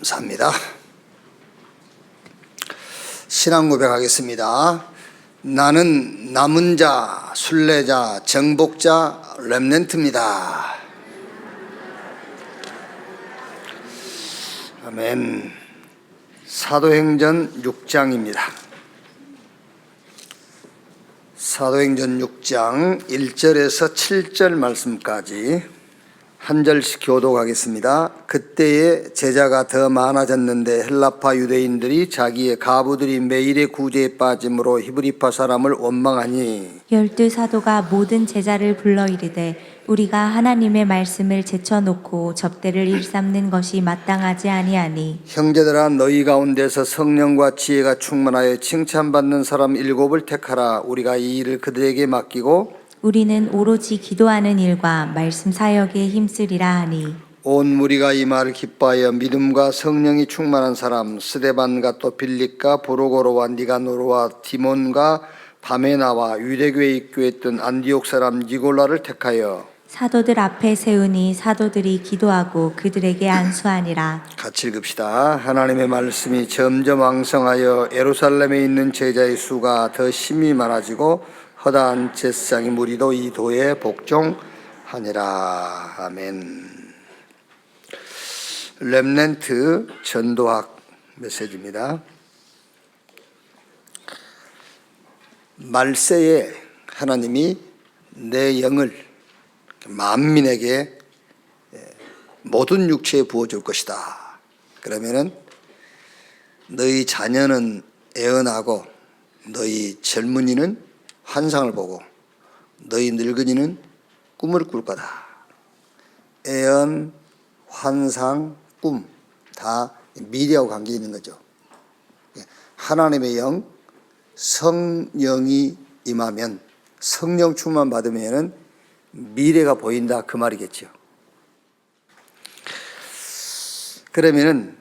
감사합니다. 신앙 고백하겠습니다. 나는 남은 자, 순례자, 정복자, 렘넌트입니다. 아멘. 사도행전 6장입니다. 사도행전 6장 1절에서 7절 말씀까지 한 절씩 교독하겠습니다. 그때에 제자가 더 많아졌는데 헬라파 유대인들이 자기의 가부들이 매일의 구제에 빠짐으로 히브리파 사람을 원망하니 12 사도가 모든 제자를 불러 이르되 우리가 하나님의 말씀을 제쳐놓고 접대를 일삼는 것이 마땅하지 아니하니 형제들아 너희 가운데서 성령과 지혜가 충만하여 칭찬받는 사람 7을 택하라. 우리가 이 일을 그들에게 맡기고 우리는 오로지 기도하는 일과 말씀 사역에 힘쓰리라 하니 온 무리가 이 말을 기뻐하여 믿음과 성령이 충만한 사람 스데반과 또 빌립과 보로고로와 니가노르와 디몬과 바메나와 유대교에 입교했던 안디옥 사람 니골라를 택하여 사도들 앞에 세우니 사도들이 기도하고 그들에게 안수하니라. 같이 읽읍시다. 하나님의 말씀이 점점 왕성하여 예루살렘에 있는 제자의 수가 더 심히 많아지고 허다한 제사장의 무리도 이 도에 복종하니라. 아멘. 렘넌트 전도학 메시지입니다. 말세에 하나님이 내 영을 만민에게 모든 육체에 부어줄 것이다. 그러면은 너희 자녀는 애언하고 너희 젊은이는 환상을 보고 너희 늙은이는 꿈을 꿀 거다. 애언, 환상, 꿈 다 미래하고 관계 있는 거죠. 하나님의 영, 성령이 임하면 성령 충만 받으면은 미래가 보인다 그 말이겠죠. 그러면은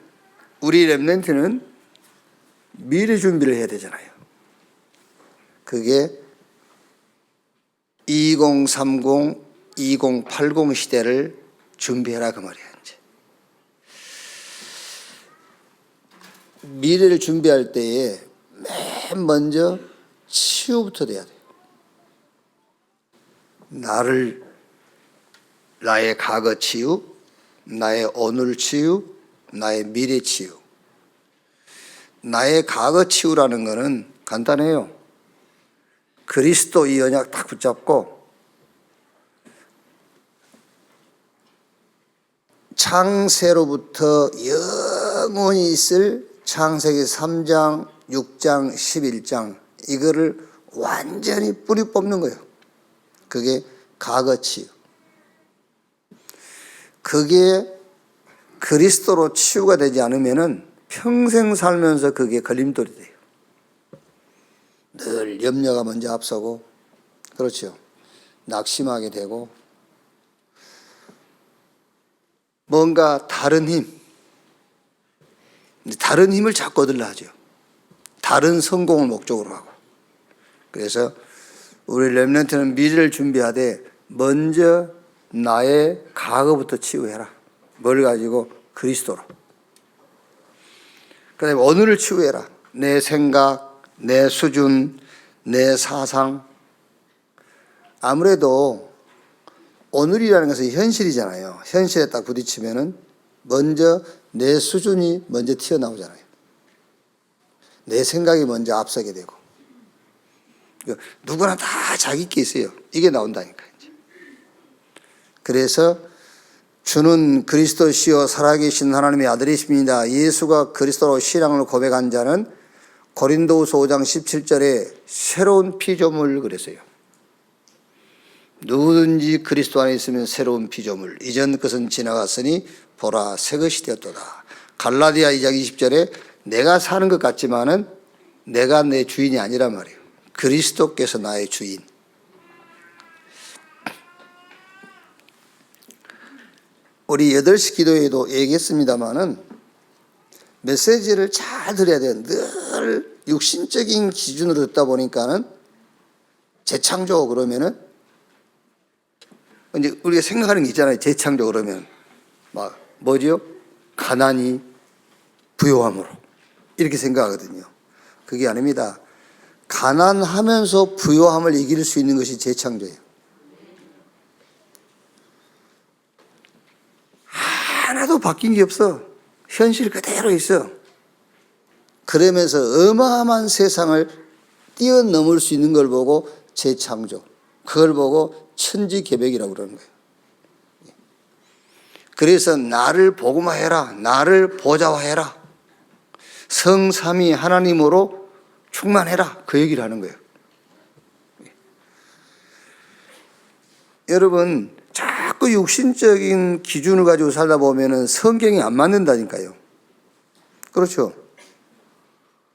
우리 렘넌트는 미래 준비를 해야 되잖아요. 그게 2030, 2080 시대를 준비해라 그 말이야. 이제 미래를 준비할 때에 맨 먼저 치유부터 돼야 돼요. 나의 과거 치유, 나의 오늘 치유, 나의 미래 치유. 나의 과거 치유라는 거는 간단해요. 그리스도 이 언약 딱 붙잡고 창세로부터 영원히 있을 창세기 3장, 6장, 11장 이거를 완전히 뿌리 뽑는 거예요. 그게 과거 치유. 그게 그리스도로 치유가 되지 않으면은 평생 살면서 그게 걸림돌이 돼요. 늘 염려가 먼저 앞서고, 그렇죠. 낙심하게 되고, 뭔가 다른 힘을 자꾸 얻으려 하죠. 다른 성공을 목적으로 하고. 그래서 우리 렘넌트는 미래를 준비하되 먼저 나의 과거부터 치유해라. 뭘 가지고? 그리스도로. 그 다음에 오늘을 치유해라. 내 생각, 내 수준, 내 사상. 아무래도 오늘이라는 것은 현실이잖아요. 현실에 딱 부딪히면은 먼저 내 수준이 먼저 튀어나오잖아요. 내 생각이 먼저 앞서게 되고. 누구나 다 자기 게 있어요. 이게 나온다니까요. 그래서 주는 그리스도시요 살아계신 하나님의 아들이십니다. 예수가 그리스도로 신앙을 고백한 자는 고린도후서 5장 17절에 새로운 피조물 그랬어요. 누구든지 그리스도 안에 있으면 새로운 피조물. 이전 것은 지나갔으니 보라 새 것이 되었도다. 갈라디아 2장 20절에 내가 사는 것 같지만은 내가 내 주인이 아니란 말이에요. 그리스도께서 나의 주인. 우리 8시 기도회도 얘기했습니다마는 메시지를 잘 들어야 돼요. 늘 육신적인 기준으로 듣다 보니까는 재창조 그러면은 이제 우리가 생각하는 게 있잖아요. 재창조 그러면 막 뭐지요? 가난이 부요함으로 이렇게 생각하거든요. 그게 아닙니다. 가난하면서 부요함을 이길 수 있는 것이 재창조예요. 하나도 바뀐 게 없어. 현실 그대로 있어. 그러면서 어마어마한 세상을 뛰어넘을 수 있는 걸 보고 재창조, 그걸 보고 천지개벽이라고 그러는 거예요. 그래서 나를 복음화해라, 나를 보좌화해라, 성삼위 하나님으로 충만해라, 그 얘기를 하는 거예요. 여러분, 자꾸 육신적인 기준을 가지고 살다 보면은 성경이 안 맞는다니까요. 그렇죠?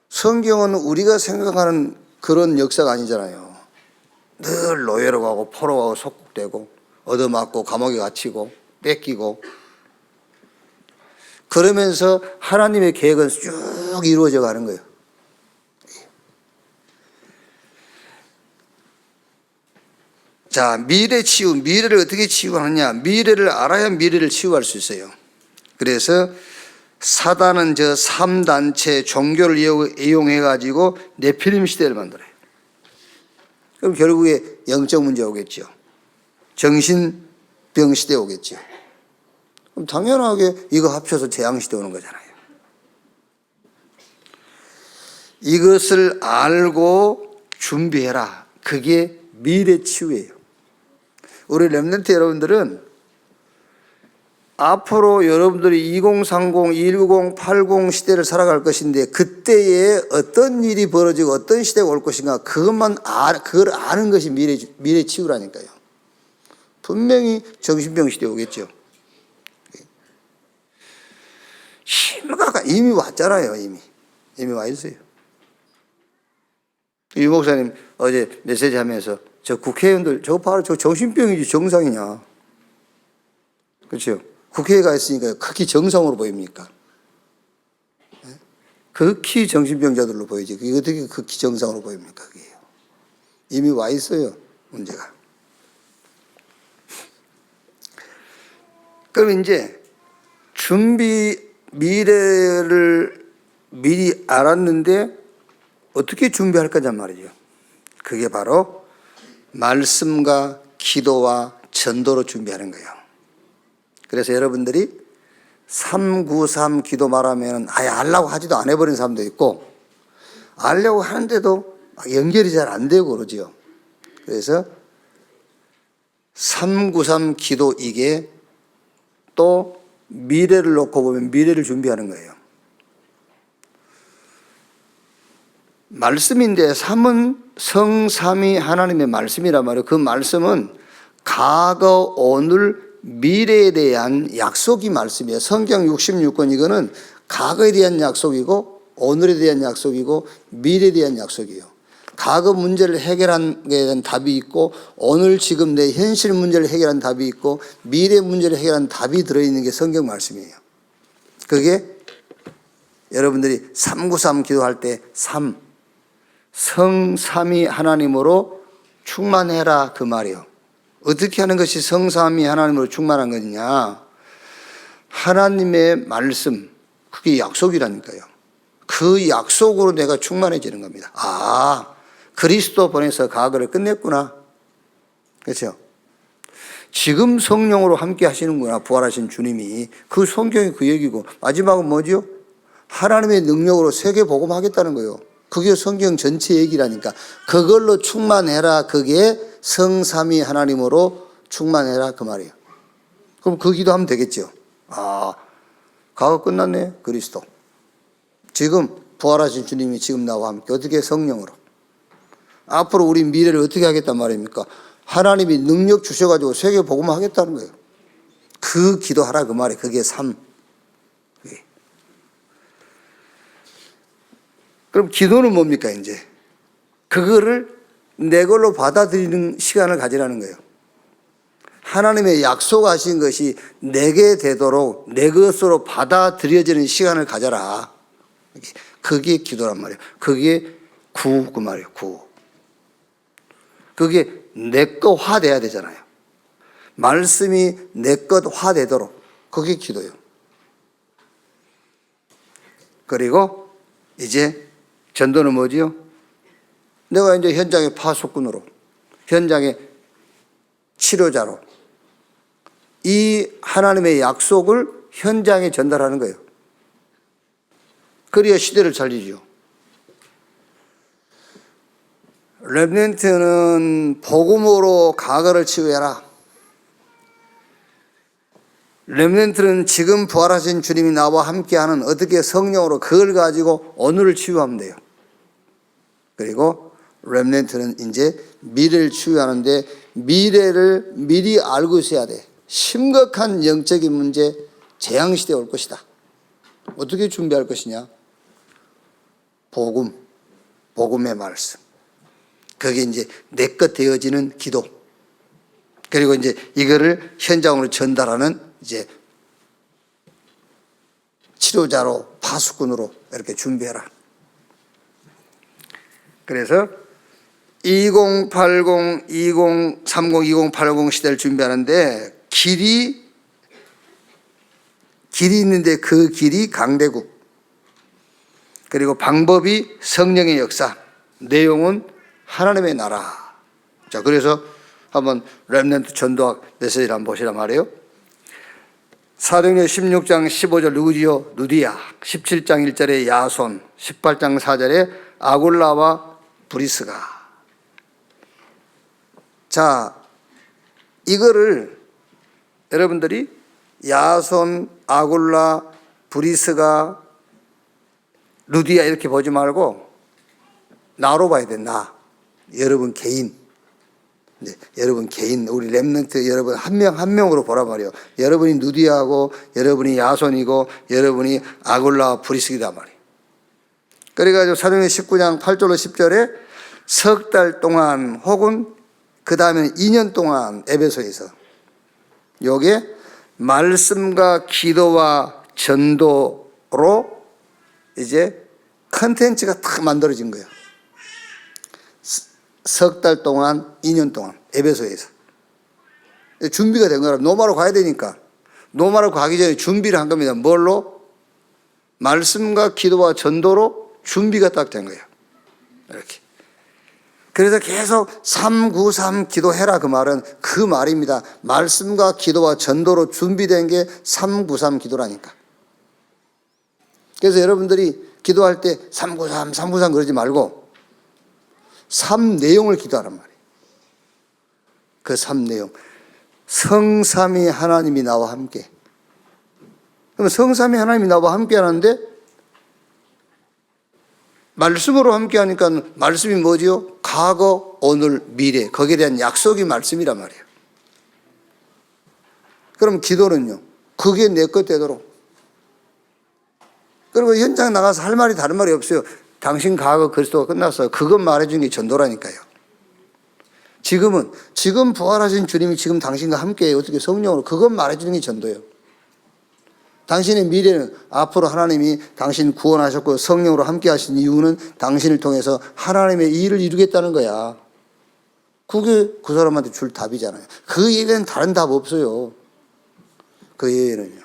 성경은 우리가 생각하는 그런 역사가 아니잖아요. 늘 노예로 가고 포로 가고 속국되고 얻어맞고 감옥에 갇히고 뺏기고, 그러면서 하나님의 계획은 쭉 이루어져 가는 거예요. 자, 미래 치유, 미래를 어떻게 치유하느냐? 미래를 알아야 미래를 치유할 수 있어요. 그래서 사단은 저 3단체 종교를 이용해 가지고 네피림 시대를 만들어요. 그럼 결국에 영적 문제 오겠죠. 정신병 시대 오겠죠. 그럼 당연하게 이거 합쳐서 재앙 시대 오는 거잖아요. 이것을 알고 준비해라. 그게 미래 치유예요. 우리 렘넌트 여러분들은 앞으로 여러분들이 2030, 190, 80 시대를 살아갈 것인데, 그때에 어떤 일이 벌어지고 어떤 시대가 올 것인가, 그걸 아는 것이 미래 치유라니까요. 분명히 정신병 시대 오겠죠. 심각한, 이미 왔잖아요. 이미 와 있어요. 유 목사님 어제 메시지 하면서 저 국회의원들 저거 봐라, 저 정신병이지 정상이냐. 그렇죠? 국회에 가 있으니까 극히 정상으로 보입니까? 극히 정신병자들로 보이지. 그게 어떻게 극히 정상으로 보입니까? 그게요. 이미 와 있어요, 문제가. 그럼 이제 미래를 미리 알았는데 어떻게 준비할 거냐 말이죠. 그게 바로 말씀과 기도와 전도로 준비하는 거예요. 그래서 여러분들이 393 기도 말하면 아예 알라고 하지도 안 해버린 사람도 있고, 알려고 하는데도 연결이 잘 안 되고 그러죠. 그래서 393 기도, 이게 또 미래를 놓고 보면 미래를 준비하는 거예요. 말씀인데 3은 성삼위 하나님의 말씀이란 말이에요. 그 말씀은 과거, 오늘, 미래에 대한 약속이 말씀이에요. 성경 66권 이거는 과거에 대한 약속이고, 오늘에 대한 약속이고, 미래에 대한 약속이에요. 과거 문제를 해결한 게 대한 답이 있고, 오늘 지금 내 현실 문제를 해결한 답이 있고, 미래 문제를 해결한 답이 들어있는 게 성경 말씀이에요. 그게 여러분들이 393 기도할 때 3, 성삼위 하나님으로 충만해라, 그 말이에요. 어떻게 하는 것이 성삼위 하나님으로 충만한 거냐? 하나님의 말씀, 그게 약속이라니까요. 그 약속으로 내가 충만해지는 겁니다. 아, 그리스도 보내서 과거를 끝냈구나. 그렇죠? 지금 성령으로 함께 하시는구나, 부활하신 주님이. 그 성경이 그 얘기고, 마지막은 뭐죠? 하나님의 능력으로 세계 복음하겠다는 거예요. 그게 성경 전체 얘기라니까. 그걸로 충만해라, 그게 성삼위 하나님으로 충만해라, 그 말이에요. 그럼 그 기도하면 되겠죠. 아, 과거 끝났네, 그리스도. 지금 부활하신 주님이 지금 나와 함께 어떻게 성령으로. 앞으로 우리 미래를 어떻게 하겠단 말입니까? 하나님이 능력 주셔가지고 세계 복음하겠다는 거예요. 그 기도하라, 그 말이에요. 그게 3. 그럼 기도는 뭡니까, 이제? 그거를 내 걸로 받아들이는 시간을 가지라는 거예요. 하나님의 약속하신 것이 내게 되도록 내 것으로 받아들여지는 시간을 가져라. 그게 기도란 말이에요. 그게 구, 그 말이에요. 구. 그게 내 것화 돼야 되잖아요. 말씀이 내 것화 되도록. 그게 기도예요. 그리고 이제 전도는 뭐지요? 내가 이제 현장의 파수꾼으로, 현장의 치료자로 이 하나님의 약속을 현장에 전달하는 거예요. 그래야 시대를 살리죠. 렘넌트는 복음으로 과거를 치유해라. 렘넌트는 지금 부활하신 주님이 나와 함께하는 어떻게 성령으로 그걸 가지고 오늘을 치유하면 돼요. 그리고 렘넌트는 이제 미래를 치유하는데 미래를 미리 알고 있어야 돼. 심각한 영적인 문제, 재앙시대에 올 것이다. 어떻게 준비할 것이냐? 복음, 복음의 말씀. 그게 이제 내 것 되어지는 기도. 그리고 이제 이거를 현장으로 전달하는 이제 치료자로, 파수꾼으로 이렇게 준비해라. 그래서 2080, 2030, 2080 시대를 준비하는데 길이 있는데 그 길이 강대국. 그리고 방법이 성령의 역사. 내용은 하나님의 나라. 자, 그래서 한번 렘넌트 전도학 메시지를 한번 보시란 말이에요. 사도행전 16장 15절 누구지요? 누디아. 17장 1절에 야손. 18장 4절에 아굴라와 브리스가. 자, 이거를 여러분들이 야손, 아굴라, 브리스가, 루디아 이렇게 보지 말고 나로 봐야 돼. 나. 여러분 개인. 네, 여러분 개인, 우리 렘넌트 여러분 한 명 한 명으로 보란 말이에요. 여러분이 누디아고, 여러분이 야손이고, 여러분이 아굴라 브리스기다 말이에요. 그래가지고 사도행전 19장 8절로 10절에 석 달 동안 혹은 그 다음에 2년 동안 에베소에서 요게 말씀과 기도와 전도로 이제 컨텐츠가 다 만들어진 거예요. 석 달 동안, 2년 동안 에베소에서 준비가 된 거라. 노마로 가야 되니까 노마로 가기 전에 준비를 한 겁니다. 뭘로? 말씀과 기도와 전도로 준비가 딱 된 거예요. 이렇게. 그래서 계속 393 기도해라 그 말은 그 말입니다. 말씀과 기도와 전도로 준비된 게 393 기도라니까. 그래서 여러분들이 기도할 때 393, 393 그러지 말고 3 내용을 기도하란 말이에요. 그 3 내용. 성삼위 하나님이 나와 함께. 그러면 성삼위 하나님이 나와 함께 하는데 말씀으로 함께 하니까 말씀이 뭐지요? 과거, 오늘, 미래. 거기에 대한 약속이 말씀이란 말이에요. 그럼 기도는요? 그게 내 것 되도록. 그리고 현장 나가서 할 말이 다른 말이 없어요. 당신 과거 그리스도가 끝났어요. 그것 말해주는 게 전도라니까요. 지금 부활하신 주님이 지금 당신과 함께해요. 어떻게 성령으로 그것 말해주는 게 전도예요. 당신의 미래는 앞으로 하나님이 당신 구원하셨고 성령으로 함께 하신 이유는 당신을 통해서 하나님의 일을 이루겠다는 거야. 그게 그 사람한테 줄 답이잖아요. 그 예외는 다른 답 없어요. 그 예외는요.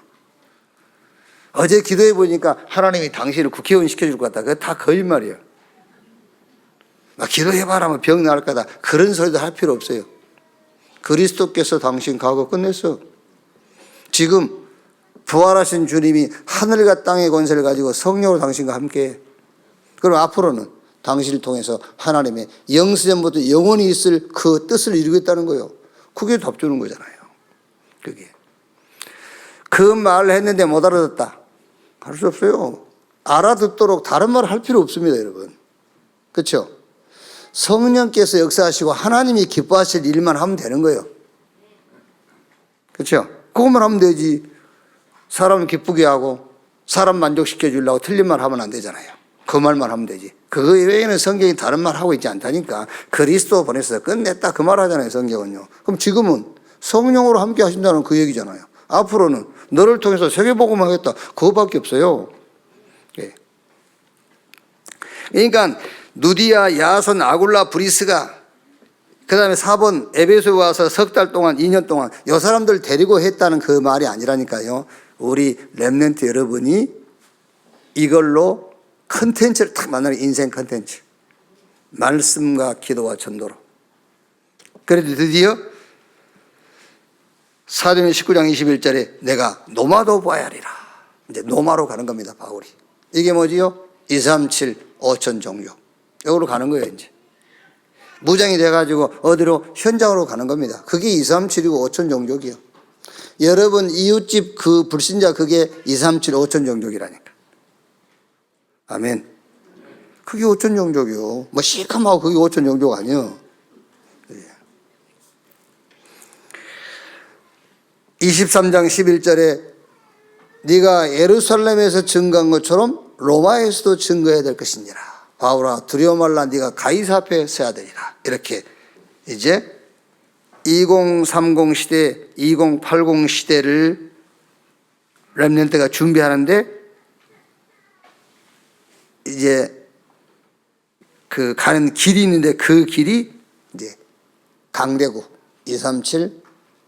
어제 기도해 보니까 하나님이 당신을 국회의원 시켜줄 것 같다. 그거 다 거짓말이에요. 막 기도해봐라 하면 병 나을 거다. 그런 소리도 할 필요 없어요. 그리스도께서 당신 과거 끝냈어. 지금 부활하신 주님이 하늘과 땅의 권세를 가지고 성령으로 당신과 함께해. 그럼 앞으로는 당신을 통해서 하나님의 영세전부터 영원히 있을 그 뜻을 이루겠다는 거예요. 그게 답 주는 거잖아요. 그게. 그 말을 했는데 못 알아듣다. 할 수 없어요. 알아듣도록 다른 말을 할 필요 없습니다, 여러분. 그렇죠? 성령께서 역사하시고 하나님이 기뻐하실 일만 하면 되는 거예요. 그렇죠? 그것만 하면 되지. 사람을 기쁘게 하고 사람 만족시켜 주려고 틀린 말 하면 안 되잖아요. 그 말만 하면 되지. 그거 외에는 성경이 다른 말 하고 있지 않다니까. 그리스도 보내서 끝냈다 그 말 하잖아요, 성경은요. 그럼 지금은 성령으로 함께 하신다는 그 얘기잖아요. 앞으로는 너를 통해서 세계복음 하겠다. 그거밖에 없어요. 예. 그러니까 누디아, 야손, 아굴라, 브리스가 그 다음에 4번 에베소에 와서 석 달 동안 2년 동안 이 사람들 데리고 했다는 그 말이 아니라니까요. 우리 렘넌트 여러분이 이걸로 컨텐츠를 딱 만나는 인생 컨텐츠. 말씀과 기도와 전도로. 그래도 드디어 사도행전 19장 21절에 내가 노마도 봐야 하리라. 이제 노마로 가는 겁니다, 바울이. 이게 뭐지요? 237 5천 종교. 여기로 가는 거예요, 이제. 무장이 돼가지고 어디로? 현장으로 가는 겁니다. 그게 237이고 5천 종족이요. 여러분, 이웃집 그 불신자 그게 237 5천 종족이라니까. 아멘. 그게 5천 종족이요. 뭐 시커멓고 그게 5천 종족 아니요. 23장 11절에 네가 예루살렘에서 증거한 것처럼 로마에서도 증거해야 될 것이니라. 바울아 두려워 말라. 네가 가이사 앞에 서야 되리라. 이렇게 이제 2030 시대, 2080 시대를 렘넌트가 준비하는데 이제 그 가는 길이 있는데 그 길이 이제 강대구 237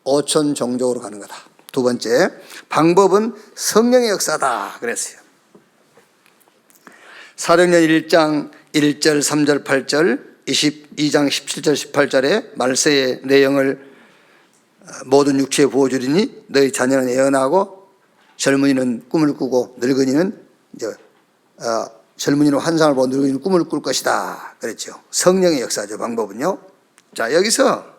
5천 종족으로 가는 거다. 두 번째, 방법은 성령의 역사다 그랬어요. 사도행전 1장 1절 3절 8절 22장 17절 18절에 말세의 내용을 모든 육체에 부어주리니 너희 자녀는 예언하고 젊은이는 꿈을 꾸고 늙은이는 이제 젊은이는 환상을 보고 늙은이는 꿈을 꿀 것이다 그랬죠. 성령의 역사죠. 방법은요. 자, 여기서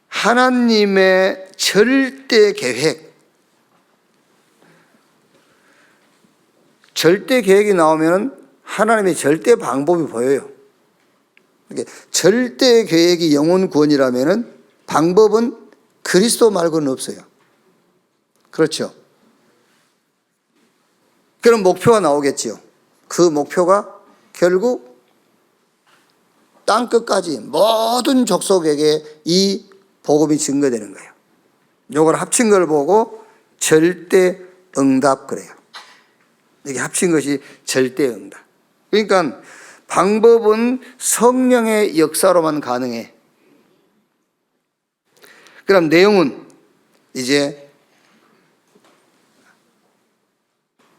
하나님의 절대 계획, 절대 계획이 나오면 하나님의 절대 방법이 보여요. 절대 계획이 영혼 구원이라면 방법은 그리스도 말고는 없어요. 그렇죠? 그럼 목표가 나오겠지요. 그 목표가 결국 땅끝까지 모든 족속에게 이 복음이 증거되는 거예요. 요걸 합친 걸 보고 절대 응답 그래요. 이게 합친 것이 절대 응답. 그러니까 방법은 성령의 역사로만 가능해. 그럼 내용은 이제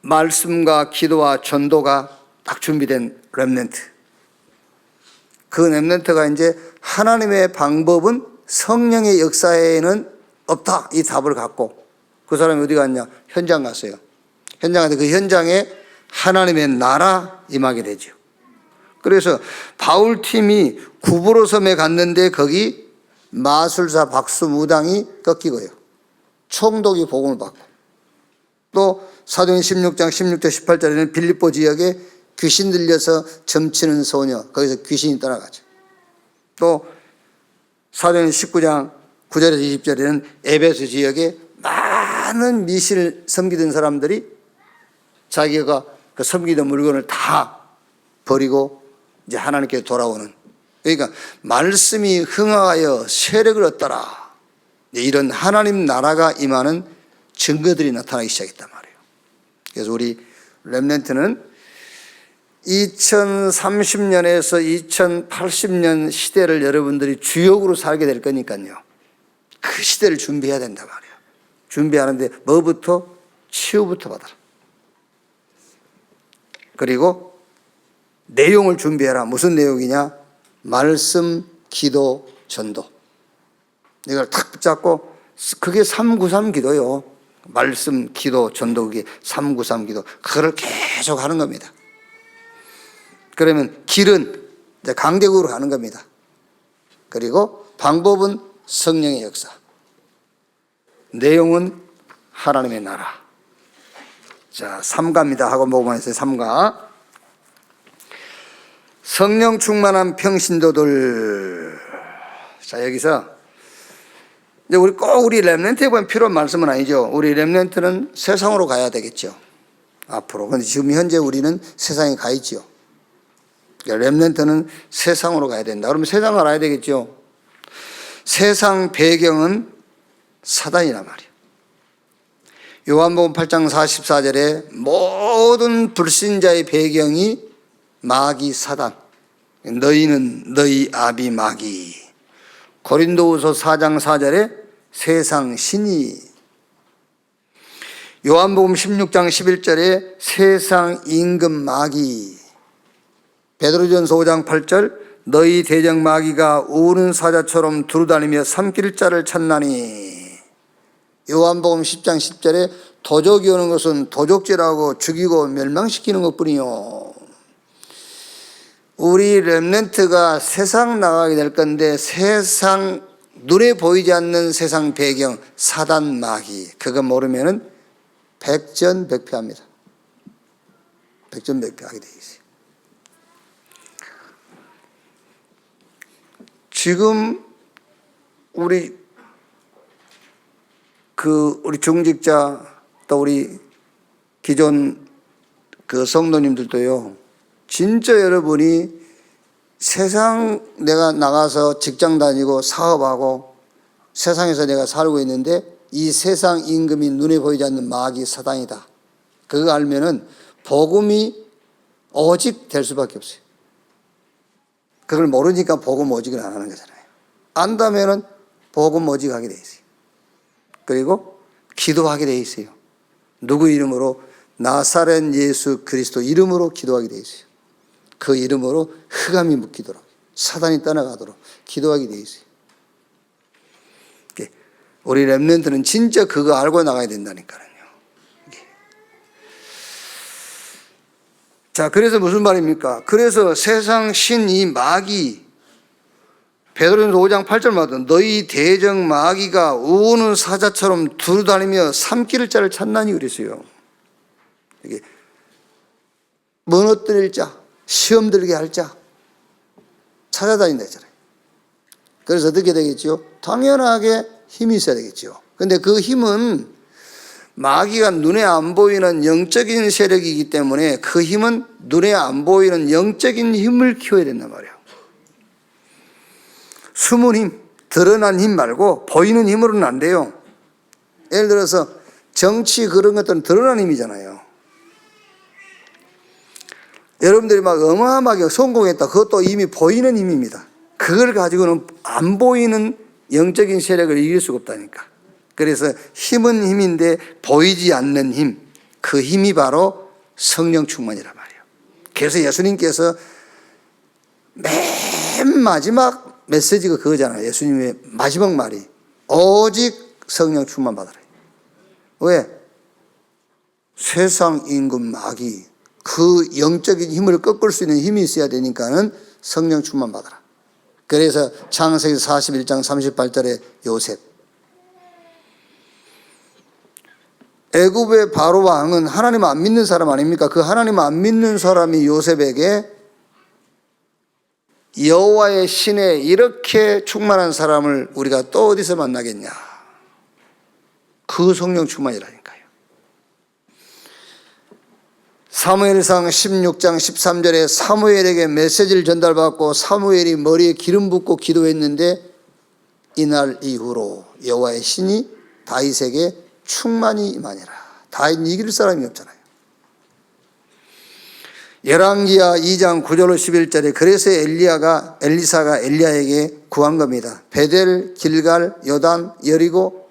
말씀과 기도와 전도가 딱 준비된 렘넌트. 그 렘넌트가 이제 하나님의 방법은 성령의 역사에는 없다. 이 답을 갖고 그 사람이 어디 갔냐? 현장 갔어요. 현장 갔는데 그 현장에 하나님의 나라 임하게 되죠. 그래서 바울 팀이 구브로 섬에 갔는데 거기 마술사 박수 무당이 꺾이고요. 총독이 복음을 받고 또 사도행전 16장 16절 18절에는 빌립보 지역에 귀신 들려서 점치는 소녀 거기서 귀신이 떠나가죠. 또 사도행전 19장 9절에서 20절에는 에베소 지역에 많은 미신을 섬기던 사람들이 자기가 그 섬기던 물건을 다 버리고 이제 하나님께 돌아오는. 그러니까 말씀이 흥하여 세력을 얻더라. 이런 하나님 나라가 임하는 증거들이 나타나기 시작했단 말이에요. 그래서 우리 렘넌트는 2030년에서 2080년 시대를 여러분들이 주역으로 살게 될 거니까요. 그 시대를 준비해야 된단 말이에요. 준비하는데 뭐부터? 치유부터 받아라. 그리고 내용을 준비해라. 무슨 내용이냐? 말씀, 기도, 전도. 이걸 탁 붙잡고 그게 393 기도요. 말씀, 기도, 전도 그게 393 기도. 그거를 계속 하는 겁니다. 그러면 길은 이제 강대국으로 가는 겁니다. 그리고 방법은 성령의 역사. 내용은 하나님의 나라. 자, 3가입니다. 학원 보고만 했어요. 3가. 성령 충만한 평신도들. 자, 여기서 이제 우리 렘넌트에 보면 필요한 말씀은 아니죠. 우리 렘넌트는 세상으로 가야 되겠죠. 앞으로. 근데 지금 현재 우리는 세상에 가 있죠. 렘넌트는 세상으로 가야 된다. 그러면 세상을 알아야 되겠죠. 세상 배경은 사단이란 말이에요. 요한복음 8장 44절에 모든 불신자의 배경이 마귀 사단. 너희는 너희 아비 마귀. 고린도후서 4장 4절에 세상 신이. 요한복음 16장 11절에 세상 임금 마귀, 베드로전서 5장 8절 너희 대적 마귀가 우는 사자처럼 두루다니며 삼킬 자를 찾나니. 요한복음 10장 10절에 도적이 오는 것은 도적질하고 죽이고 멸망시키는 것뿐이요. 우리 렘넌트가 세상 나가게 될 건데 세상 눈에 보이지 않는 세상 배경 사단 마귀 그거 모르면은 백전백패합니다. 백전백패하게 돼 있어요. 지금 우리 중직자 또 우리 기존 그 성도님들도요. 진짜 여러분이 세상 내가 나가서 직장 다니고 사업하고 세상에서 내가 살고 있는데 이 세상 임금이 눈에 보이지 않는 마귀 사단이다. 그거 알면은 복음이 오직 될 수밖에 없어요. 그걸 모르니까 복음 오직을 안 하는 거잖아요. 안다면은 복음 오직하게 돼 있어요. 그리고 기도하게 돼 있어요. 누구 이름으로? 나사렛 예수 그리스도 이름으로 기도하게 돼 있어요. 그 이름으로 흑암이 묶이도록 사단이 떠나가도록 기도하게 돼 있어요. 우리 렘넌트는 진짜 그거 알고 나가야 된다니까요. 자, 그래서 무슨 말입니까? 그래서 세상 신 이 마귀, 베드로전서 5장 8절마다 너희 대적 마귀가 우는 사자처럼 두루다니며 삼킬 자를 찾나니 그랬어요. 이게 무너뜨릴 자, 시험 들게 할 자 찾아다닌다 했잖아요. 그래서 어떻게 되겠죠? 당연하게 힘이 있어야 되겠죠. 근데 그 힘은 마귀가 눈에 안 보이는 영적인 세력이기 때문에 그 힘은 눈에 안 보이는 영적인 힘을 키워야 된단 말이에요. 숨은 힘, 드러난 힘 말고 보이는 힘으로는 안 돼요. 예를 들어서 정치 그런 것들은 드러난 힘이잖아요. 여러분들이 막 어마어마하게 성공했다. 그것도 이미 보이는 힘입니다. 그걸 가지고는 안 보이는 영적인 세력을 이길 수가 없다니까. 그래서 힘은 힘인데 보이지 않는 힘, 그 힘이 바로 성령 충만이란 말이에요. 그래서 예수님께서 맨 마지막 메시지가 그거잖아요. 예수님의 마지막 말이 오직 성령 충만 받으라. 왜? 세상 임금 마귀 그 영적인 힘을 꺾을 수 있는 힘이 있어야 되니까는 성령 충만 받아라. 그래서 창세기 41장 38절에 요셉, 애굽의 바로 왕은 하나님 안 믿는 사람 아닙니까? 그 하나님 안 믿는 사람이 요셉에게 여호와의 신에 이렇게 충만한 사람을 우리가 또 어디서 만나겠냐? 그 성령 충만이라니까요. 사무엘상 16장 13절에 사무엘에게 메시지를 전달받고 사무엘이 머리에 기름 붓고 기도했는데 이날 이후로 여호와의 신이 다윗에게 충만히 임하니라. 다윗 이길 사람이 없잖아요. 열왕기하 2장 9절로 11절에 그래서 엘리사가 엘리야에게 구한 겁니다. 베델, 길갈, 요단, 여리고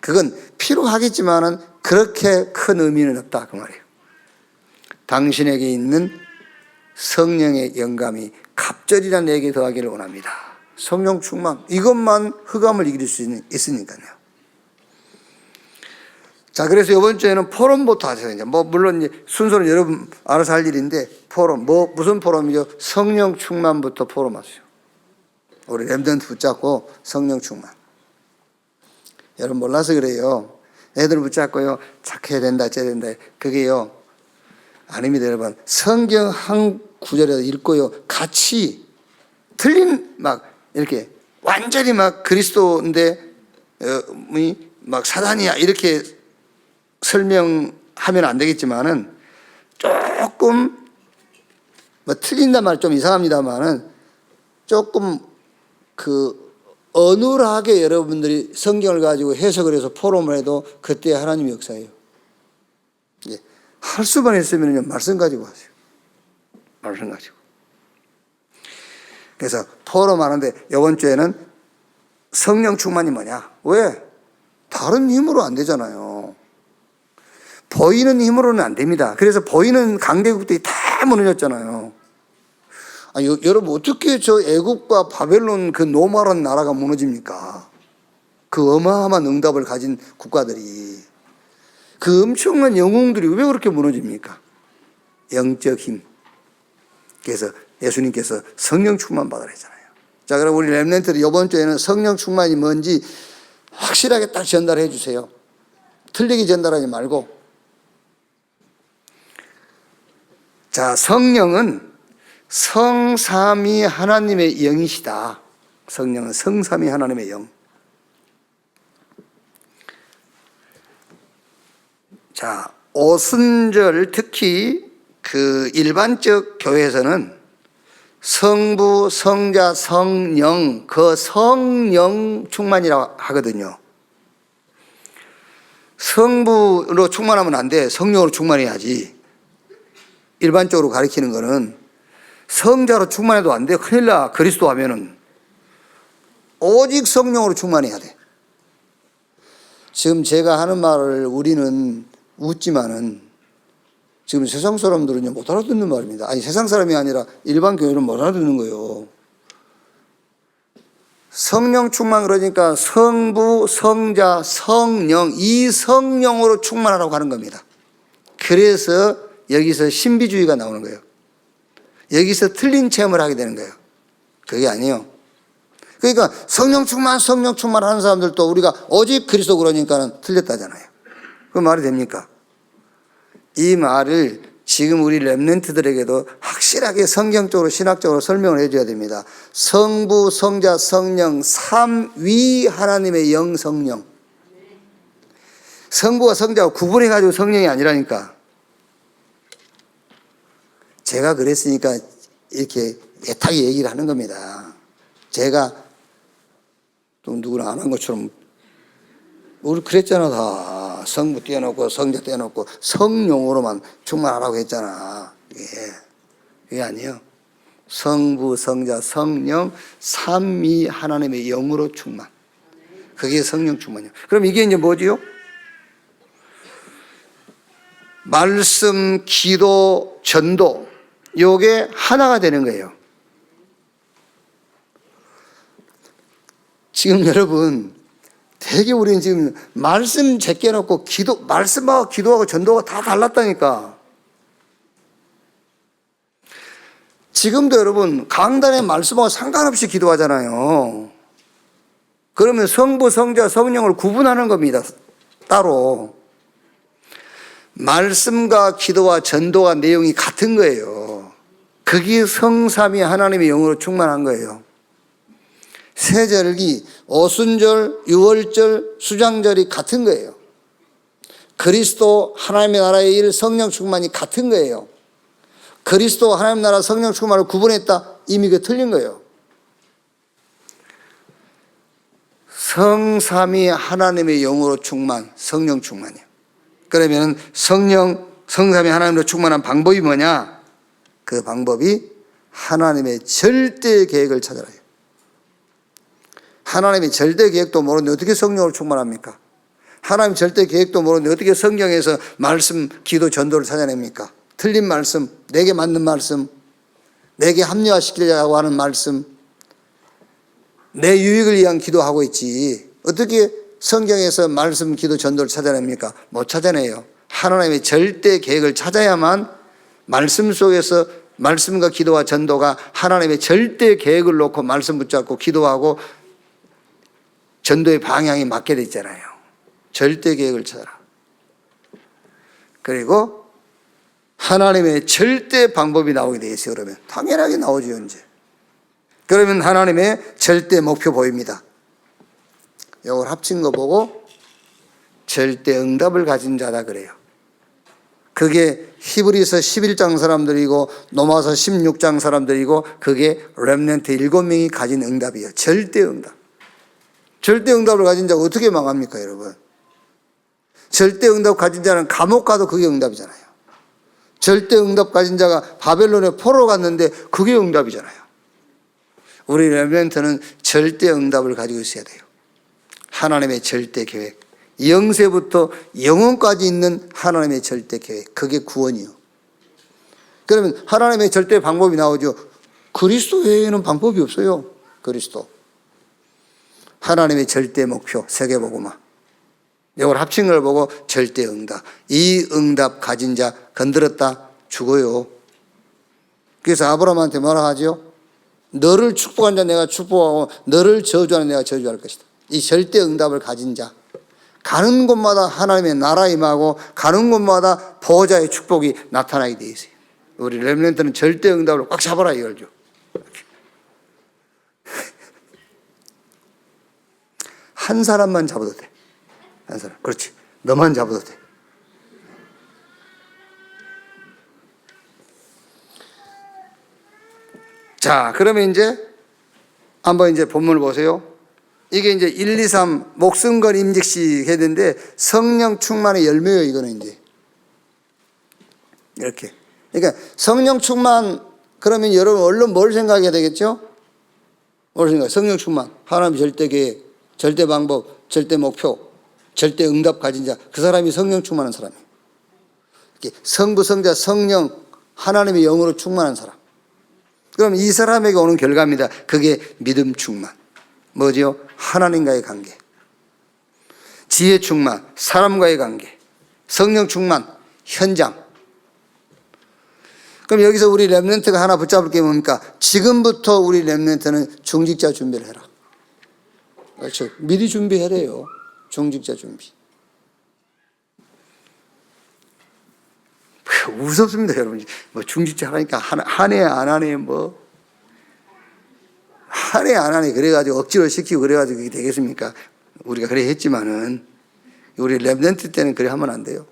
그건 필요하겠지만은 그렇게 큰 의미는 없다 그 말이에요. 당신에게 있는 성령의 영감이 갑절이나 내게 더하기를 원합니다. 성령 충만 이것만 흑암을 이길 수 있으니까요. 자, 그래서 이번 주에는 포럼부터 하세요. 이제 물론 이제 순서는 여러분 알아서 할 일인데 포럼 무슨 포럼이죠? 성령 충만부터 포럼하세요. 우리 렘넌트 붙잡고 성령 충만. 여러분 몰라서 그래요. 애들 붙잡고요 착해야 된다, 째야 된다. 그게요 아닙니다, 여러분. 성경 한 구절에서 읽고요 같이 틀린 막 이렇게 완전히 막 그리스도인데 막 사단이야 이렇게 설명하면 안 되겠지만은 조금 뭐 틀린단 말 좀 이상합니다만은 조금 그 어눌하게 여러분들이 성경을 가지고 해석을 해서 포럼을 해도 그때 하나님의 역사예요. 예. 할 수만 있으면 말씀 가지고 하세요. 말씀 가지고. 그래서 포럼 하는데 이번 주에는 성령 충만이 뭐냐? 왜? 다른 힘으로 안 되잖아요. 보이는 힘으로는 안 됩니다. 그래서 보이는 강대국들이 다 무너졌잖아요. 여러분 어떻게 저 애국과 바벨론 그 노말한 나라가 무너집니까? 그 어마어마한 응답을 가진 국가들이, 그 엄청난 영웅들이 왜 그렇게 무너집니까? 영적 힘. 그래서 예수님께서 성령 충만 받으라 했잖아요. 자, 그럼 우리 렘넌트들 이번 주에는 성령 충만이 뭔지 확실하게 딱 전달해 주세요. 틀리게 전달하지 말고. 자, 성령은 성삼위 하나님의 영이시다. 성령은 성삼위 하나님의 영. 자, 오순절 특히 그 일반적 교회에서는 성부, 성자, 성령, 그 성령 충만이라고 하거든요. 성부로 충만하면 안 돼. 성령으로 충만해야지. 일반적으로 가리키는 거는 성자로 충만해도 안 돼. 큰일 나. 그리스도 하면은 오직 성령으로 충만해야 돼. 지금 제가 하는 말을 우리는 웃지만은 지금 세상 사람들은 못 알아듣는 말입니다. 아니, 세상 사람이 아니라 일반 교회는 못 알아듣는 거예요. 성령 충만 그러니까 성부, 성자, 성령, 이 성령으로 충만하라고 하는 겁니다. 그래서 여기서 신비주의가 나오는 거예요. 여기서 틀린 체험을 하게 되는 거예요. 그게 아니에요. 그러니까 성령 충만 하는 사람들도 우리가 오직 그리스도 그러니까는 틀렸다잖아요. 그 말이 됩니까? 이 말을 지금 우리 렘넌트들에게도 확실하게 성경적으로 신학적으로 설명을 해줘야 됩니다. 성부, 성자, 성령, 삼위 하나님의 영 성령. 성부와 성자가 구분해가지고 성령이 아니라니까. 제가 그랬으니까 이렇게 애타게 얘기를 하는 겁니다. 제가 또 누구나 안 한 것처럼 우리 그랬잖아. 다 성부 떼어놓고 성자 떼어놓고 성령으로만 충만하라고 했잖아. 그게 아니에요. 성부, 성자, 성령 삼위 하나님의 영으로 충만. 그게 성령 충만이에요. 그럼 이게 이제 뭐지요? 말씀, 기도, 전도, 요게 하나가 되는 거예요. 지금 여러분 되게 우리는 지금 말씀 제껴놓고 말씀하고 기도하고 전도가 다 달랐다니까. 지금도 여러분 강단의 말씀하고 상관없이 기도하잖아요. 그러면 성부, 성자, 성령을 구분하는 겁니다. 따로. 말씀과 기도와 전도와 내용이 같은 거예요. 그게 성삼위 하나님의 영으로 충만한 거예요. 세절기, 오순절, 유월절, 수장절이 같은 거예요. 그리스도 하나님의 나라의 일, 성령 충만이 같은 거예요. 그리스도 하나님 나라 성령 충만을 구분했다? 이미 그 틀린 거예요. 성삼위 하나님의 영으로 충만, 성령 충만이에요. 그러면 성삼위 하나님으로 충만한 방법이 뭐냐? 그 방법이 하나님의 절대 계획을 찾아라. 하나님의 절대 계획도 모르는데 어떻게 성령으로 충만합니까? 하나님 절대 계획도 모르는데 어떻게 성경에서 말씀, 기도, 전도를 찾아냅니까? 틀린 말씀, 내게 맞는 말씀, 내게 합리화시키려고 하는 말씀, 내 유익을 위한 기도하고 있지. 어떻게 성경에서 말씀, 기도, 전도를 찾아냅니까? 못 찾아내요. 하나님의 절대 계획을 찾아야만 말씀 속에서 말씀과 기도와 전도가 하나님의 절대 계획을 놓고 말씀 붙잡고 기도하고 전도의 방향이 맞게 돼 있잖아요. 절대 계획을 찾아라. 그리고 하나님의 절대 방법이 나오게 돼 있어요. 그러면 당연하게 나오죠. 이제 그러면 하나님의 절대 목표 보입니다. 이걸 합친 거 보고 절대 응답을 가진 자다 그래요. 그게 히브리서 11장 사람들이고 로마서 16장 사람들이고 그게 렘넌트 7명이 가진 응답이에요. 절대 응답. 절대 응답을 가진 자가 어떻게 망합니까, 여러분? 절대 응답 가진 자는 감옥 가도 그게 응답이잖아요. 절대 응답 가진 자가 바벨론에 포로 갔는데 그게 응답이잖아요. 우리 렘넌트는 절대 응답을 가지고 있어야 돼요. 하나님의 절대 계획. 영세부터 영원까지 있는 하나님의 절대 계획, 그게 구원이요. 그러면 하나님의 절대 방법이 나오죠. 그리스도 외에는 방법이 없어요. 그리스도. 하나님의 절대 목표, 세계복음화. 이걸 합친 걸 보고 절대 응답. 이 응답 가진 자 건드렸다 죽어요. 그래서 아브라함한테 뭐라 하죠? 너를 축복한 자 내가 축복하고 너를 저주하는 내가 저주할 것이다. 이 절대 응답을 가진 자. 가는 곳마다 하나님의 나라 임하고 가는 곳마다 보호자의 축복이 나타나게 돼 있어요. 우리 렘넌트는 절대 응답을 꽉 잡아라 이걸죠. 한 사람만 잡아도 돼. 한 사람. 그렇지. 너만 잡아도 돼. 자, 그러면 이제 한번 이제 본문을 보세요. 이게 이제 1, 2, 3 목숨 건 임직식 했는데 성령 충만의 열매예요. 이거는 이제 이렇게. 그러니까 성령 충만 그러면 여러분 얼른 뭘 생각해야 되겠죠? 뭘 생각? 성령 충만, 하나님 절대 계획, 절대 방법, 절대 목표, 절대 응답 가진 자. 그 사람이 성령 충만한 사람이에요. 성부, 성자, 성령, 하나님의 영으로 충만한 사람. 그럼 이 사람에게 오는 결과입니다. 그게 믿음 충만. 뭐지요? 하나님과의 관계. 지혜 충만, 사람과의 관계. 성령 충만, 현장. 그럼 여기서 우리 렘넌트가 하나 붙잡을 게 뭡니까? 지금부터 우리 렘넌트는 중직자 준비를 해라. 그렇죠. 미리 준비해래요. 중직자 준비. 무섭습니다, 여러분. 뭐 중직자 하니까 하네 안 하네 뭐 하네 안 하네 그래가지고 억지로 시키고 그래가지고 그게 되겠습니까? 우리가 그래 했지만은 우리 렘넌트 때는 그래 하면 안 돼요.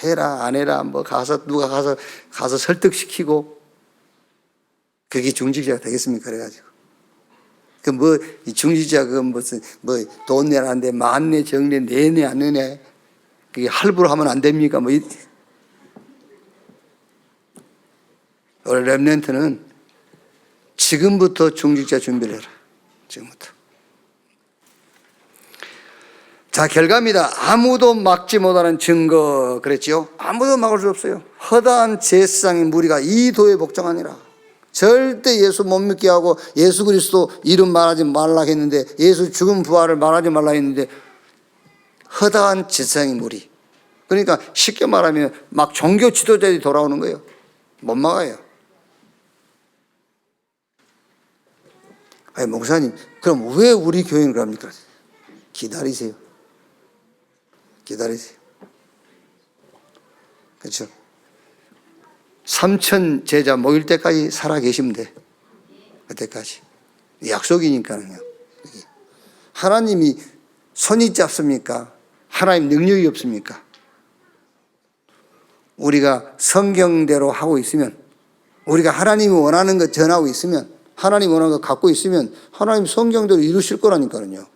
해라 안 해라 뭐 가서 누가 가서 설득시키고 그게 중직자가 되겠습니까? 그래가지고 그 뭐 이 중직자 그 무슨 뭐 돈 내라는데 만내 정내 내내 안 내네 그게 할부로 하면 안 됩니까? 뭐 우리 렘넌트는 지금부터 중직자 준비를 해라. 지금부터. 자, 결과입니다. 아무도 막지 못하는 증거 그랬지요. 아무도 막을 수 없어요. 허다한 제사장의 무리가 이 도에 복종하니라. 절대 예수 못 믿게 하고 예수 그리스도 이름 말하지 말라 했는데 예수 죽음 부활을 말하지 말라 했는데 허다한 제사장의 무리. 그러니까 쉽게 말하면 막 종교 지도자들이 돌아오는 거예요. 못 막아요. 아니 목사님 그럼 왜 우리 교회는 그럽니까? 기다리세요. 기다리세요. 그렇죠? 3천 제자 모일 때까지 살아 계시면 돼. 그때까지. 약속이니까요. 하나님이 손이 짧습니까? 하나님 능력이 없습니까? 우리가 성경대로 하고 있으면 우리가 하나님이 원하는 것 전하고 있으면 하나님 원하는 거 갖고 있으면 하나님 성경대로 이루실 거라니까요.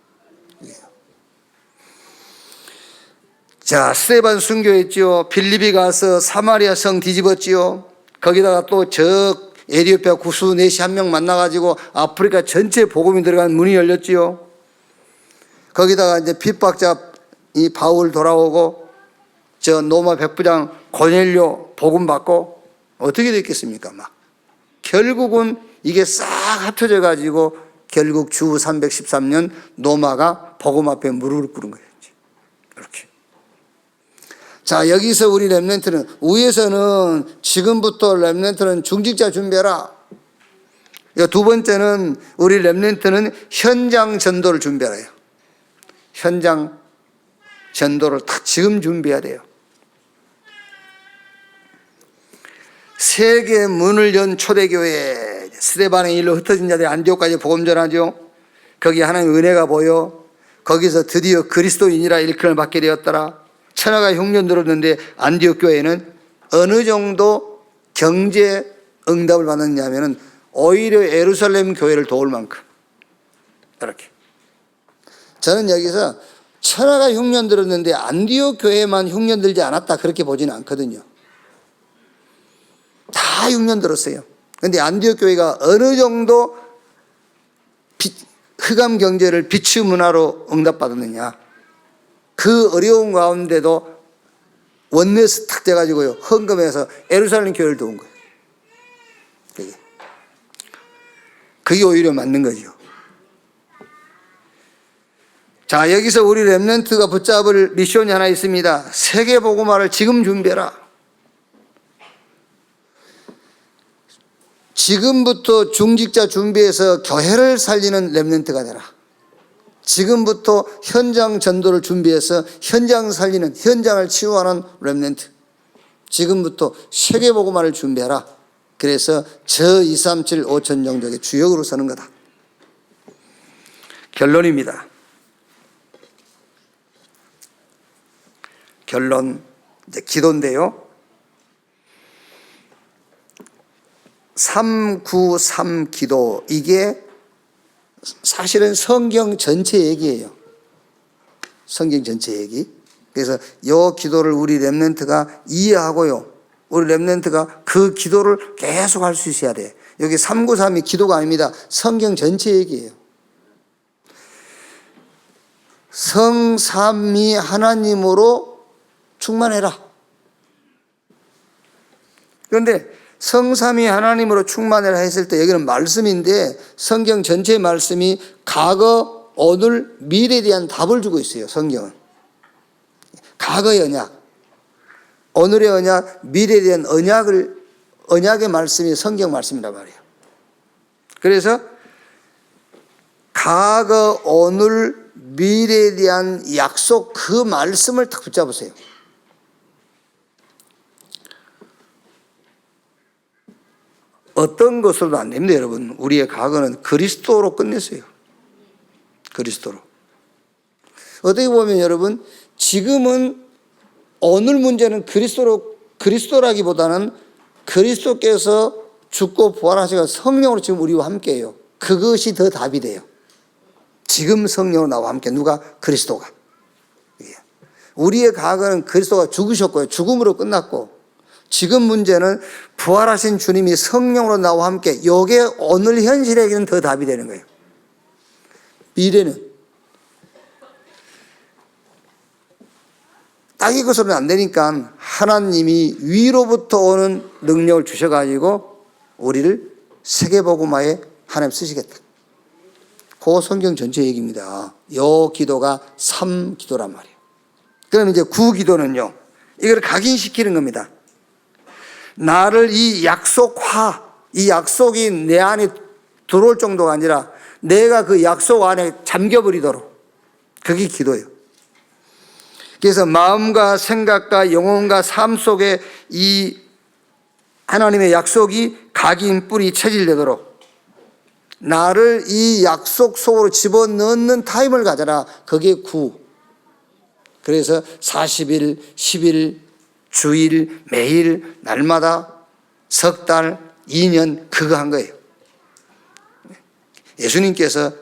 자, 스데반 순교했지요. 빌립이 가서 사마리아 성 뒤집었지요. 거기다가 또 저 에티오피아 구스 내시 한 명 만나가지고 아프리카 전체 복음이 들어가는 문이 열렸지요. 거기다가 이제 핍박자 이 바울 돌아오고 저 로마 백부장 고넬료 복음 받고 어떻게 됐겠습니까? 막 결국은 이게 싹 합쳐져 가지고 결국 주 313년 로마가 복음 앞에 무릎을 꿇은 거예요. 이렇게. 자, 여기서 우리 렘넌트는 위에서는 지금부터 렘넌트는 중직자 준비해라. 두 번째는 우리 렘넌트는 현장 전도를 준비해야 해요. 현장 전도를 딱 지금 준비해야 돼요. 세계 문을 연 초대교회 스데반의 일로 흩어진 자들이 안디옥까지 복음 전하죠. 거기 하나님의 은혜가 보여 거기서 드디어 그리스도인이라 일컬음을 받게 되었더라. 천하가 흉년 들었는데 안디옥 교회는 어느 정도 경제 응답을 받았냐면은 오히려 예루살렘 교회를 도울 만큼 이렇게. 저는 여기서 천하가 흉년 들었는데 안디옥 교회만 흉년 들지 않았다 그렇게 보지는 않거든요. 다 흉년 들었어요. 그런데 안디옥 교회가 어느 정도 흑암 경제를 빛의 문화로 응답받았느냐. 그 어려운 가운데도 원내에서 탁 돼가지고요, 헌금해서 예루살렘 교회를 도운 거예요. 그게 오히려 맞는 거죠. 자, 여기서 우리 렘넌트가 붙잡을 미션이 하나 있습니다. 세계복음화를 지금 준비해라. 지금부터 중직자 준비해서 교회를 살리는 렘넌트가 되라. 지금부터 현장 전도를 준비해서 현장 살리는, 현장을 치유하는 렘넌트. 지금부터 세계복음화를 준비해라. 그래서 저 237 5천 종족의 주역으로 서는 거다. 결론입니다. 결론, 이제 기도인데요. 393 기도, 이게 사실은 성경 전체 얘기예요. 성경 전체 얘기. 그래서 이 기도를 우리 렘넌트가 이해하고요, 우리 렘넌트가 그 기도를 계속 할 수 있어야 돼. 여기 393이 기도가 아닙니다. 성경 전체 얘기예요. 성삼위 하나님으로 충만해라. 그런데 성삼위 하나님으로 충만해라 했을 때 여기는 말씀인데, 성경 전체의 말씀이 과거, 오늘, 미래에 대한 답을 주고 있어요. 성경은 과거의 언약, 오늘의 언약, 미래에 대한 언약의 말씀이 성경 말씀이란 말이에요. 그래서 과거, 오늘, 미래에 대한 약속, 그 말씀을 딱 붙잡으세요. 어떤 것으로도 안 됩니다, 여러분. 우리의 과거는 그리스도로 끝냈어요. 그리스도로. 어떻게 보면 여러분, 지금은 오늘 문제는 그리스도라기보다는 그리스도께서 죽고 부활하시고 성령으로 지금 우리와 함께해요. 그것이 더 답이 돼요. 지금 성령으로 나와 함께. 누가? 그리스도가. 우리의 과거는 그리스도가 죽으셨고요, 죽음으로 끝났고, 지금 문제는 부활하신 주님이 성령으로 나와 함께, 이게 오늘 현실에게는 더 답이 되는 거예요. 미래는 딱 이것으로는 안 되니까 하나님이 위로부터 오는 능력을 주셔가지고 우리를 세계복음화에 하나님 쓰시겠다. 그 성경 전체 얘기입니다. 요 기도가 3기도란 말이에요. 그럼 이제 9기도는요, 이걸 각인시키는 겁니다. 나를 이 약속이 내 안에 들어올 정도가 아니라 내가 그 약속 안에 잠겨버리도록, 그게 기도예요. 그래서 마음과 생각과 영혼과 삶 속에 이 하나님의 약속이 각인 뿌리 체질되도록 나를 이 약속 속으로 집어넣는 타임을 가져라. 그게 9. 그래서 40일, 10일, 주일, 매일, 날마다, 석 달, 2년, 그거 한 거예요. 예수님께서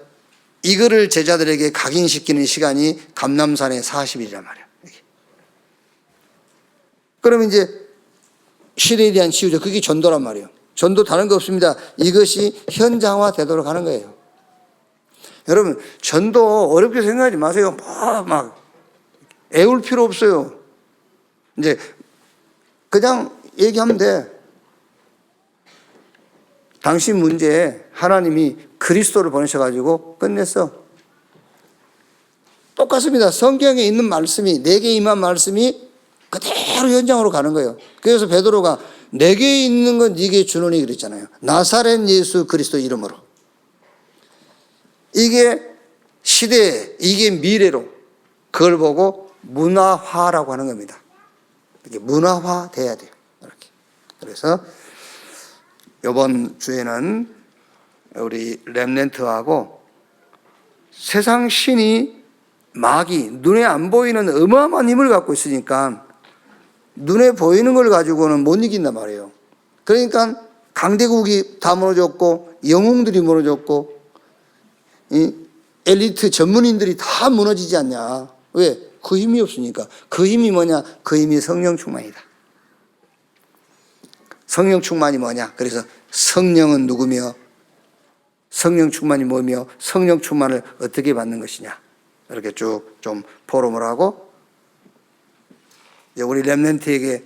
이거를 제자들에게 각인시키는 시간이 감람산의 40일이란 말이에요. 그러면 이제 시대에 대한 치유죠. 그게 전도란 말이에요. 전도 다른 거 없습니다. 이것이 현장화 되도록 하는 거예요. 여러분, 전도 어렵게 생각하지 마세요. 막 애울 필요 없어요. 이제 그냥 얘기하면 돼. 당신 문제에 하나님이 그리스도를 보내셔가지고 끝냈어. 똑같습니다. 성경에 있는 말씀이, 내게 임한 말씀이 그대로 현장으로 가는 거예요. 그래서 베드로가 내게 있는 건 네게 주노니 그랬잖아요. 나사렛 예수 그리스도 이름으로. 이게 시대, 이게 미래로, 그걸 보고 문화화라고 하는 겁니다. 이렇게 문화화 돼야 돼요. 이렇게. 그래서 이번 주에는 우리 렘넌트하고 세상 신이, 마귀, 눈에 안 보이는 어마어마한 힘을 갖고 있으니까 눈에 보이는 걸 가지고는 못 이긴단 말이에요. 그러니까 강대국이 다 무너졌고, 영웅들이 무너졌고, 이 엘리트 전문인들이 다 무너지지 않냐. 왜? 그 힘이 없으니까. 그 힘이 뭐냐? 그 힘이 성령 충만이다. 성령 충만이 뭐냐? 그래서 성령은 누구며, 성령 충만이 뭐며, 성령 충만을 어떻게 받는 것이냐. 이렇게 쭉 좀 포럼을 하고 이제 우리 렘넌트에게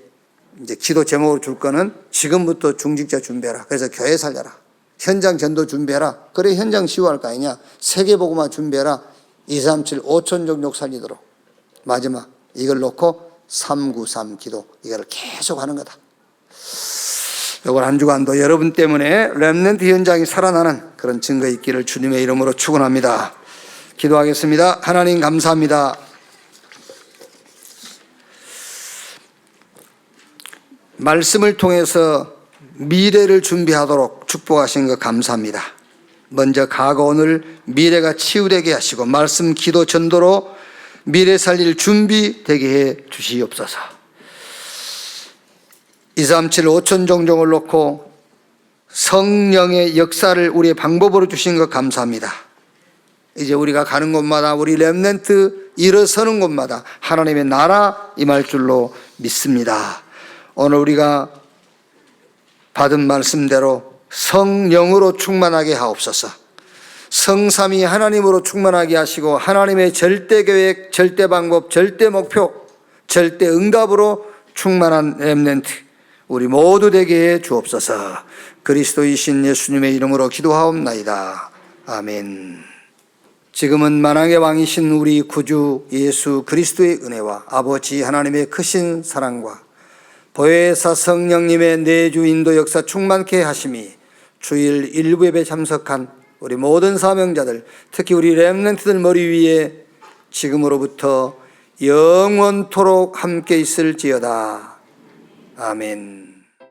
이제 기도 제목으로 줄 거는 지금부터 중직자 준비해라. 그래서 교회 살려라. 현장 전도 준비해라. 그래 현장 시우할 거 아니냐. 세계복음화 준비해라. 237 5천 종족 살리도록. 마지막 이걸 놓고 393 기도 이걸 계속 하는 거다. 이걸 한 주간도 여러분 때문에 렘넌트 현장이 살아나는 그런 증거 있기를 주님의 이름으로 축원합니다. 기도하겠습니다. 하나님 감사합니다. 말씀을 통해서 미래를 준비하도록 축복하신 것 감사합니다. 먼저 과거 오늘 미래가 치유되게 하시고 말씀 기도 전도로 미래 살릴 준비되게 해 주시옵소서. 237 5천 종족을 놓고 성령의 역사를 우리의 방법으로 주신 것 감사합니다. 이제 우리가 가는 곳마다 우리 렘넌트 일어서는 곳마다 하나님의 나라 임할 줄로 믿습니다. 오늘 우리가 받은 말씀대로 성령으로 충만하게 하옵소서. 성삼위 하나님으로 충만하게 하시고 하나님의 절대 계획, 절대 방법, 절대 목표, 절대 응답으로 충만한 렘넌트 우리 모두 되게 해 주옵소서. 그리스도이신 예수님의 이름으로 기도하옵나이다. 아멘. 지금은 만왕의 왕이신 우리 구주 예수 그리스도의 은혜와 아버지 하나님의 크신 사랑과 보혜사 성령님의 내주 인도 역사 충만케 하심이 주일 일부 예배 참석한 우리 모든 사명자들, 특히 우리 렘넌트들 머리 위에 지금으로부터 영원토록 함께 있을지어다. 아멘.